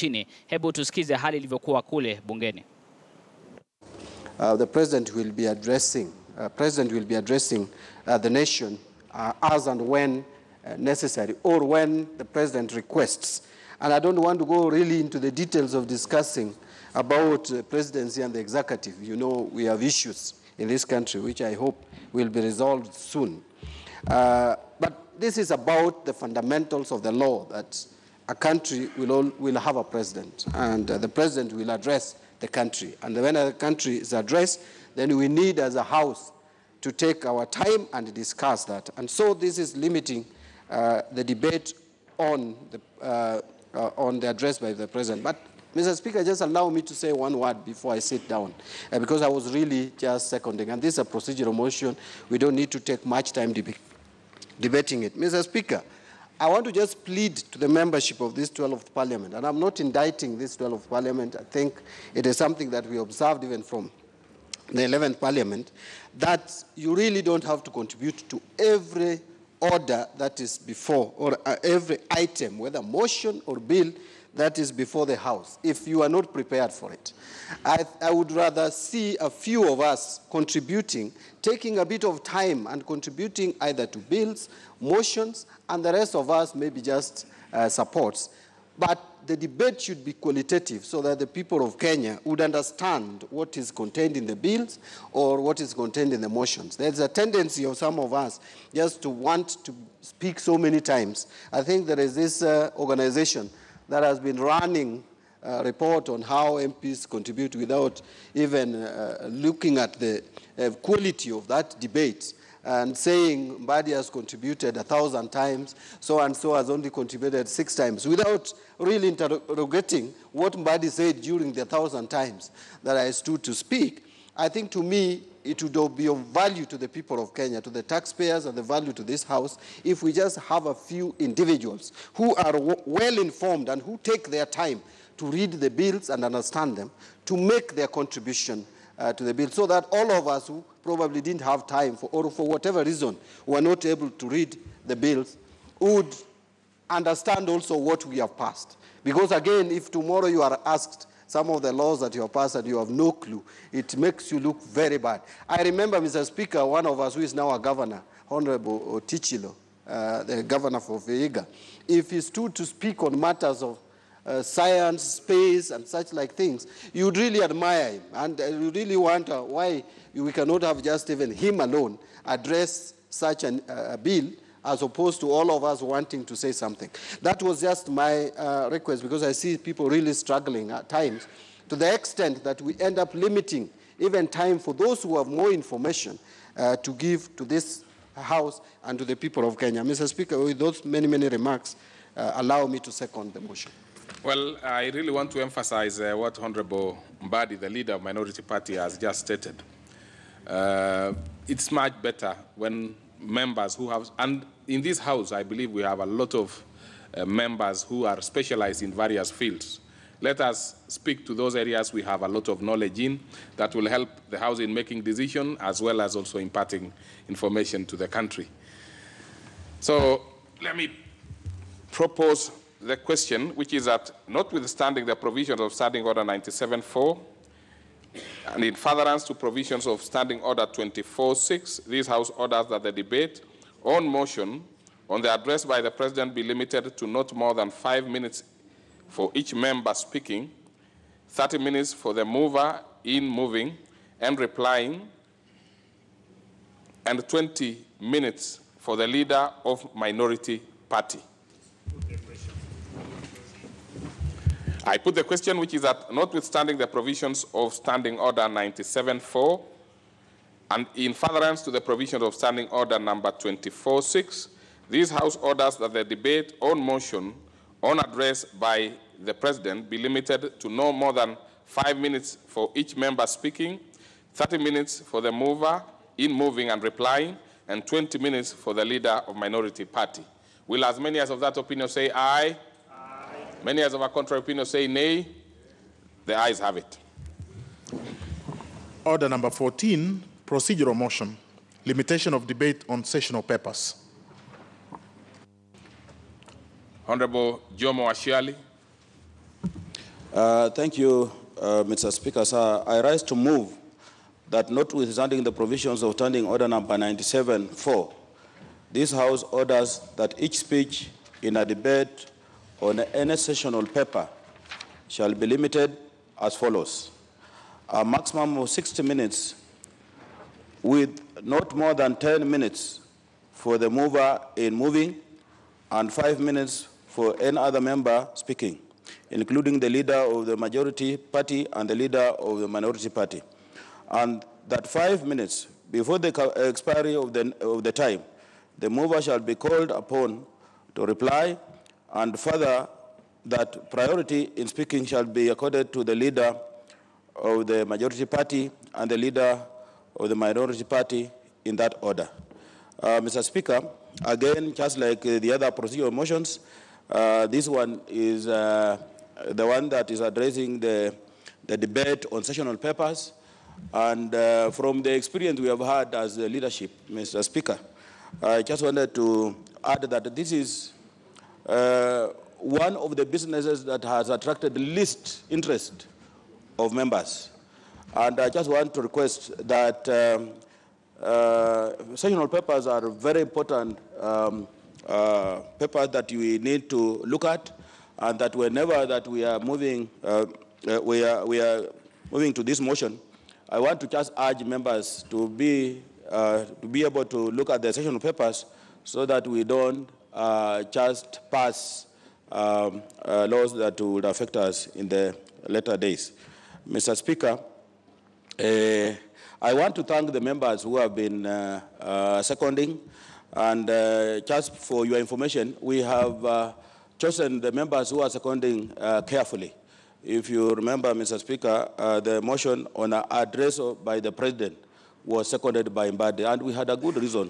nchini. Hebu tusikize hali ilivyokuwa kule bungeni. The president will be addressing the nation as and when necessary, or when the president requests. And I don't want to go really into the details of discussing about the presidency and the executive. You know, we have issues in this country which I hope will be resolved soon. But this is about the fundamentals of the law, that a country will have a president, and the president will address the country. And when a country is addressed, then we need as a house to take our time and discuss that. And so this is limiting the debate on the address by the president. But Mr. Speaker, just allow me to say one word before I sit down, because I was really just seconding. And this is a procedural motion. We don't need to take much time debating it. Mr. Speaker, I want to just plead to the membership of this 12th Parliament, and I'm not indicting this 12th Parliament. I think it is something that we observed even from the 11th Parliament, that you really don't have to contribute to every order that is before, or every item, whether motion or bill, that is before the House, if you are not prepared for it. I would rather see a few of us contributing, taking a bit of time and contributing either to bills, motions, and the rest of us maybe just supports. But the debate should be qualitative so that the people of Kenya would understand what is contained in the bills or what is contained in the motions. There's a tendency of some of us just to want to speak so many times. I think there is this organization that has been running a report on how MPs contribute without even looking at the quality of that debate, and saying Mbadi has contributed 1,000 times, so-and-so has only contributed 6 times, without really interrogating what Mbadi said during the 1,000 times that I stood to speak. I think, to me, it would be of value to the people of Kenya, to the taxpayers, and the value to this House, if we just have a few individuals who are well-informed and who take their time to read the bills and understand them, to make their contribution to the bill, so that all of us who probably didn't have time, or for whatever reason were not able to read the bills, would understand also what we have passed. Because again, if tomorrow you are asked some of the laws that you have passed and you have no clue, it makes you look very bad. I remember, Mr. Speaker, one of us who is now a governor, Honorable Tichilo, the governor for Vihiga, if he stood to speak on matters of science, space, and such like things, you would really admire him. And you really wonder why we cannot have just even him alone address such a bill, as opposed to all of us wanting to say something. That was just my request, because I see people really struggling at times, to the extent that we end up limiting even time for those who have more information to give to this House and to the people of Kenya. Mr. Speaker, with those many, many remarks, allow me to second the motion. Well, I really want to emphasize what Honorable Mbadi, the leader of Minority Party, has just stated. It's much better when members who have, and in this House, I believe we have a lot of members who are specialized in various fields. Let us speak to those areas we have a lot of knowledge in that will help the House in making decisions, as well as also imparting information to the country. So let me propose the question, which is that, notwithstanding the provisions of Standing Order 97.4, and in furtherance to provisions of Standing Order 24.6, this House orders that the debate on motion on the address by the President be limited to not more than 5 minutes for each member speaking, 30 minutes for the mover in moving and replying, and 20 minutes for the leader of minority party. I put the question, which is that, notwithstanding the provisions of Standing Order 97.4, and in furtherance to the provisions of Standing Order number 24.6, this House orders that the debate on motion on address by the President be limited to no more than 5 minutes for each member speaking, 30 minutes for the mover in moving and replying, and 20 minutes for the leader of minority party. Will as many as of that opinion say aye? Many as of a contrary opinion say nay. The ayes have it. Order number 14, procedural motion, limitation of debate on sessional papers. Honorable Jomo Ashiali. Thank you, Mr. Speaker. Sir, I rise to move that notwithstanding the provisions of Standing Order number 97-4, this House orders that each speech in a debate on any sessional paper shall be limited as follows. A maximum of 60 minutes with not more than 10 minutes for the mover in moving and 5 minutes for any other member speaking, including the leader of the majority party and the leader of the minority party. And that 5 minutes before the expiry of the time, the mover shall be called upon to reply, and further that priority in speaking shall be accorded to the leader of the majority party and the leader of the minority party in that order. Mr. Speaker, again, just like the other procedural motions, this one is the one that is addressing the debate on sessional papers. And from the experience we have had as a leadership, Mr. Speaker, I just wanted to add that this is one of the businesses that has attracted the least interest of members. And I just want to request that sessional papers are very important papers that we need to look at, and that whenever that we are moving, we are moving to this motion, I want to just urge members to be able to look at the sessional papers so that we don't just pass laws that would affect us in the later days. Mr. Speaker, I want to thank the members who have been seconding, and just for your information, we have chosen the members who are seconding carefully. If you remember, Mr. Speaker, the motion on an address by the President was seconded by Mbadi, and we had a good reason